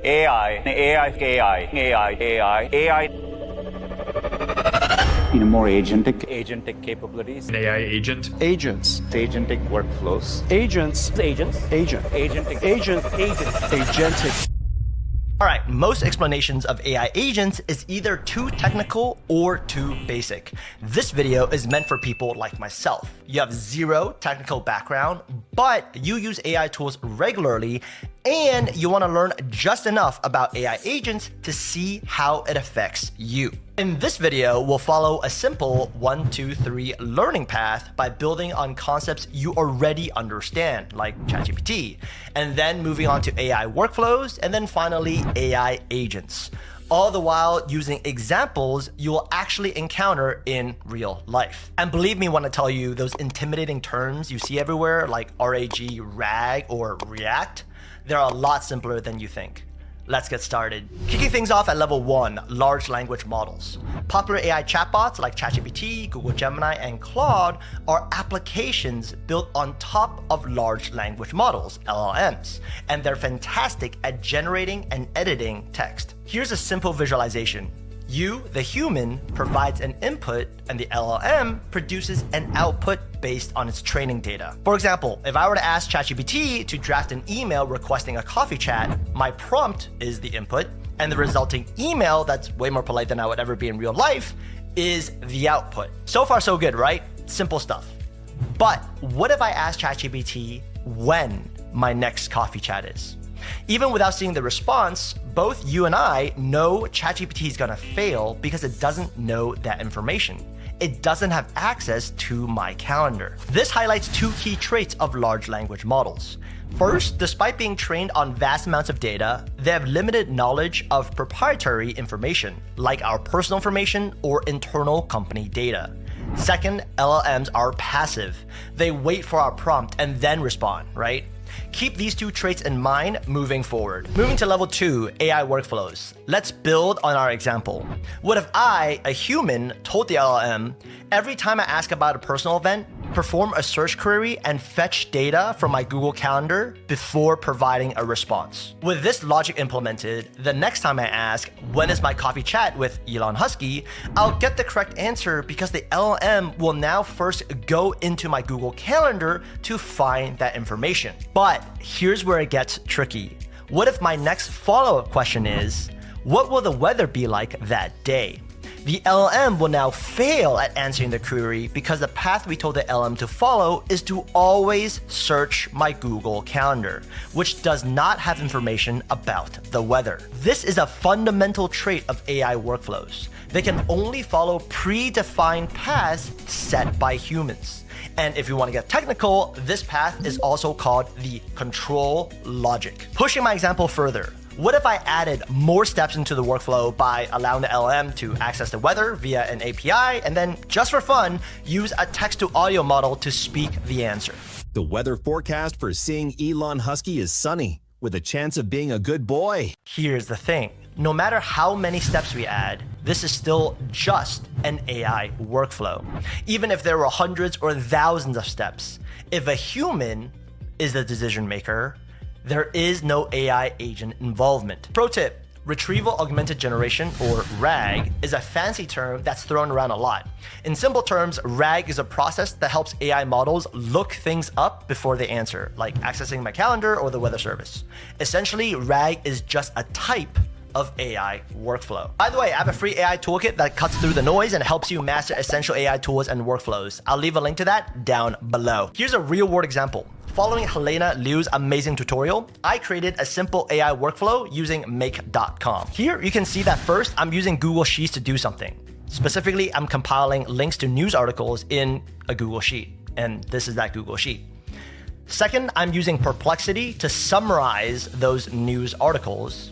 AI. More agentic capabilities. An AI agent. Agents. Agentic workflows. Agentic. All right, most explanations of AI agents is either too technical or too basic. This video is meant for people like myself. You have zero technical background, but you use AI tools regularly and you want to learn just enough about AI agents to see how it affects you. In this video, we'll follow a simple 1, 2, 3 learning path by building on concepts you already understand, like ChatGPT, and then moving on to AI workflows, and then finally AI agents. All the while using examples you will actually encounter in real life. And believe me when I tell you those intimidating terms you see everywhere like RAG, or React, they're a lot simpler than you think. Let's get started. Kicking things off at level 1, large language models. Popular AI chatbots like ChatGPT, Google Gemini, and Claude are applications built on top of large language models, LLMs, and they're fantastic at generating and editing text. Here's a simple visualization. You, the human, provides an input and the LLM produces an output based on its training data. For example, if I were to ask ChatGPT to draft an email requesting a coffee chat, my prompt is the input, and the resulting email that's way more polite than I would ever be in real life is the output. So far, so good, right? Simple stuff. But what if I ask ChatGPT when my next coffee chat is? Even without seeing the response, both you and I know ChatGPT is gonna fail because it doesn't know that information. It doesn't have access to my calendar. This highlights two key traits of large language models. First, despite being trained on vast amounts of data, they have limited knowledge of proprietary information, like our personal information or internal company data. Second, LLMs are passive. They wait for our prompt and then respond, right? Keep these two traits in mind moving forward. Moving to level 2, AI workflows. Let's build on our example. What if I, a human, told the LLM, every time I ask about a personal event, perform a search query and fetch data from my Google Calendar before providing a response? With this logic implemented, the next time I ask, when is my coffee chat with Elon Husky, I'll get the correct answer because the LLM will now first go into my Google Calendar to find that information. But here's where it gets tricky. What if my next follow-up question is, what will the weather be like that day? The LLM will now fail at answering the query because the path we told the LLM to follow is to always search my Google Calendar, which does not have information about the weather. This is a fundamental trait of AI workflows. They can only follow predefined paths set by humans. And if you want to get technical, this path is also called the control logic. Pushing my example further, what if I added more steps into the workflow by allowing the LLM to access the weather via an API and then, just for fun, use a text-to-audio model to speak the answer? The weather forecast for seeing Elon Husky is sunny, with a chance of being a good boy. Here's the thing. No matter how many steps we add, this is still just an AI workflow. Even if there were hundreds or thousands of steps, if a human is the decision maker, there is no AI agent involvement. Pro tip, Retrieval-Augmented Generation, or RAG, is a fancy term that's thrown around a lot. In simple terms, RAG is a process that helps AI models look things up before they answer, like accessing my calendar or the weather service. Essentially, RAG is just a type of AI workflow. By the way, I have a free AI toolkit that cuts through the noise and helps you master essential AI tools and workflows. I'll leave a link to that down below. Here's a real-world example. Following Helena Liu's amazing tutorial, I created a simple AI workflow using make.com. Here you can see that first I'm using Google Sheets to do something. Specifically, I'm compiling links to news articles in a Google Sheet, and this is that Google Sheet. Second, I'm using Perplexity to summarize those news articles.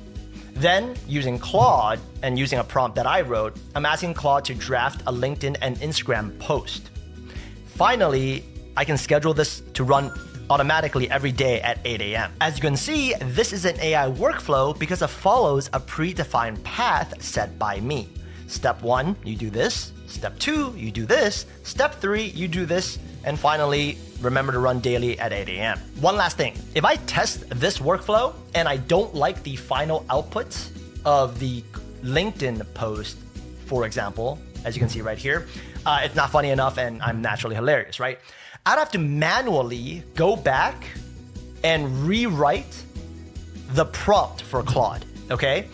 Then, using Claude and using a prompt that I wrote, I'm asking Claude to draft a LinkedIn and Instagram post. Finally, I can schedule this to run automatically every day at 8 a.m. As you can see, this is an AI workflow because it follows a predefined path set by me. Step 1, you do this. Step 2, you do this. Step 3, you do this. And finally, remember to run daily at 8 a.m. One last thing, if I test this workflow and I don't like the final output of the LinkedIn post, for example, as you can see right here, it's not funny enough and I'm naturally hilarious, right? I'd have to manually go back and rewrite the prompt for Claude, okay?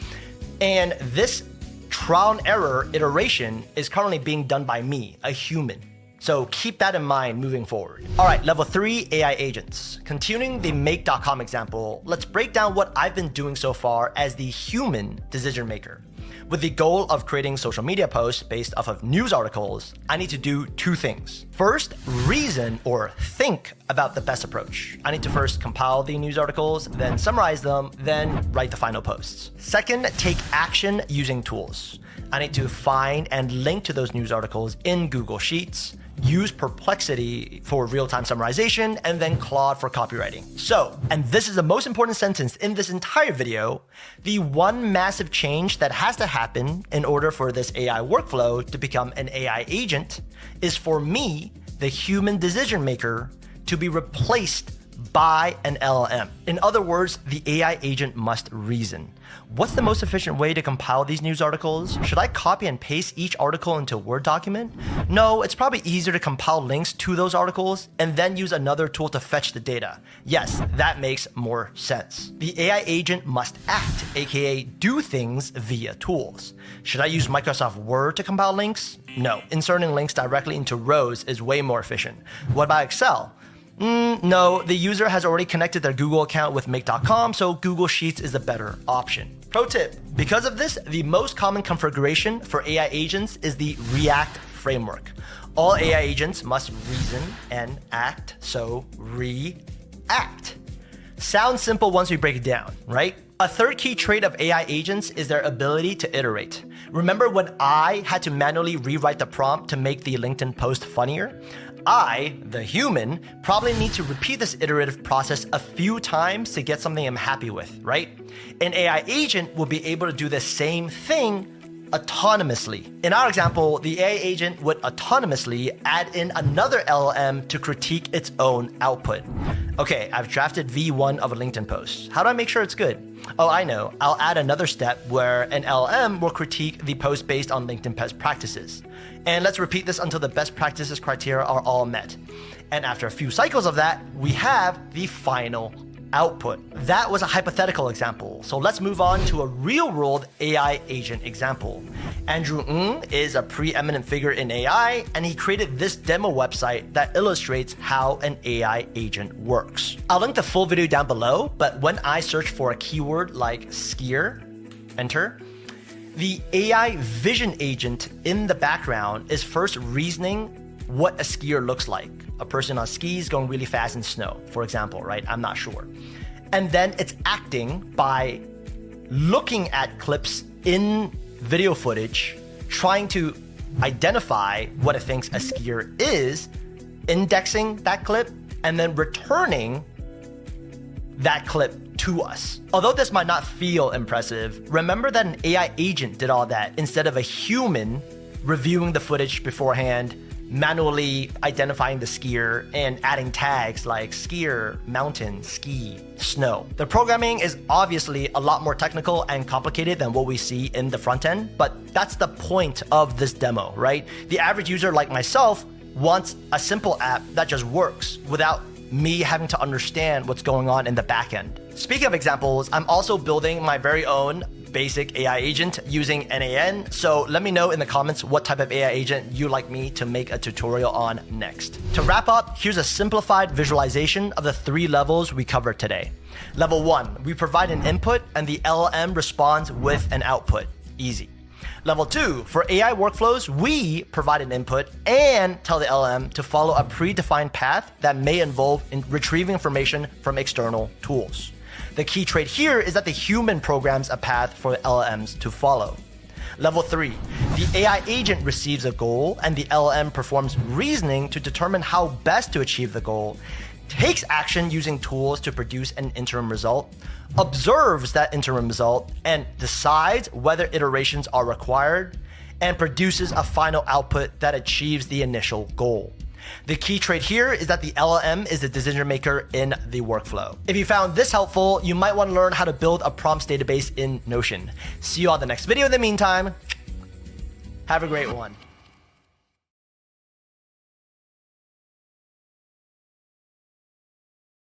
And this trial and error iteration is currently being done by me, a human. So keep that in mind moving forward. All right, level 3, AI agents. Continuing the make.com example, let's break down what I've been doing so far as the human decision maker. With the goal of creating social media posts based off of news articles, I need to do 2 things. First, reason or think about the best approach. I need to first compile the news articles, then summarize them, then write the final posts. Second, take action using tools. I need to find and link to those news articles in Google Sheets, use Perplexity for real-time summarization, and then Claude for copywriting. So, and this is the most important sentence in this entire video, the one massive change that has to happen in order for this AI workflow to become an AI agent is for me, the human decision maker, to be replaced by an LLM. In other words, the AI agent must reason. What's the most efficient way to compile these news articles? Should I copy and paste each article into a Word document? No, it's probably easier to compile links to those articles and then use another tool to fetch the data. Yes, that makes more sense. The AI agent must act, aka do things via tools. Should I use Microsoft Word to compile links? No, inserting links directly into rows is way more efficient. What about Excel? No, the user has already connected their Google account with make.com, so Google Sheets is a better option. Pro tip, because of this, the most common configuration for AI agents is the React framework. All AI agents must reason and act, so react. Sounds simple once we break it down, right? A third key trait of AI agents is their ability to iterate. Remember when I had to manually rewrite the prompt to make the LinkedIn post funnier? I, the human, probably need to repeat this iterative process a few times to get something I'm happy with, right? An AI agent will be able to do the same thing autonomously. In our example, the AI agent would autonomously add in another LLM to critique its own output. Okay, I've drafted V1 of a LinkedIn post. How do I make sure it's good? Oh, I know. I'll add another step where an LLM will critique the post based on LinkedIn best practices. And let's repeat this until the best practices criteria are all met. And after a few cycles of that, we have the final output. That was a hypothetical example. So let's move on to a real-world AI agent example. Andrew Ng is a preeminent figure in AI, and he created this demo website that illustrates how an AI agent works. I'll link the full video down below, but when I search for a keyword like skier, enter, the AI vision agent in the background is first reasoning what a skier looks like. A person on skis going really fast in snow, for example, right? I'm not sure. And then it's acting by looking at clips in video footage, trying to identify what it thinks a skier is, indexing that clip, and then returning that clip to us. Although this might not feel impressive, remember that an AI agent did all that instead of a human reviewing the footage beforehand, manually identifying the skier and adding tags like skier, mountain, ski, snow. The programming is obviously a lot more technical and complicated than what we see in the front end, but that's the point of this demo, right? The average user like myself wants a simple app that just works without me having to understand what's going on in the back end. Speaking of examples, I'm also building my very own basic AI agent using NAN. So let me know in the comments what type of AI agent you'd like me to make a tutorial on next. To wrap up, here's a simplified visualization of the 3 levels we covered today. Level 1, we provide an input and the LLM responds with an output. Easy. Level 2, for AI workflows, we provide an input and tell the LLM to follow a predefined path that may involve retrieving information from external tools. The key trait here is that the human programs a path for the LLMs to follow. Level 3, the AI agent receives a goal and the LLM performs reasoning to determine how best to achieve the goal, takes action using tools to produce an interim result, observes that interim result, and decides whether iterations are required, and produces a final output that achieves the initial goal. The key trait here is that the LLM is the decision maker in the workflow. If you found this helpful, you might want to learn how to build a prompts database in Notion. See you on the next video. In the meantime, have a great one.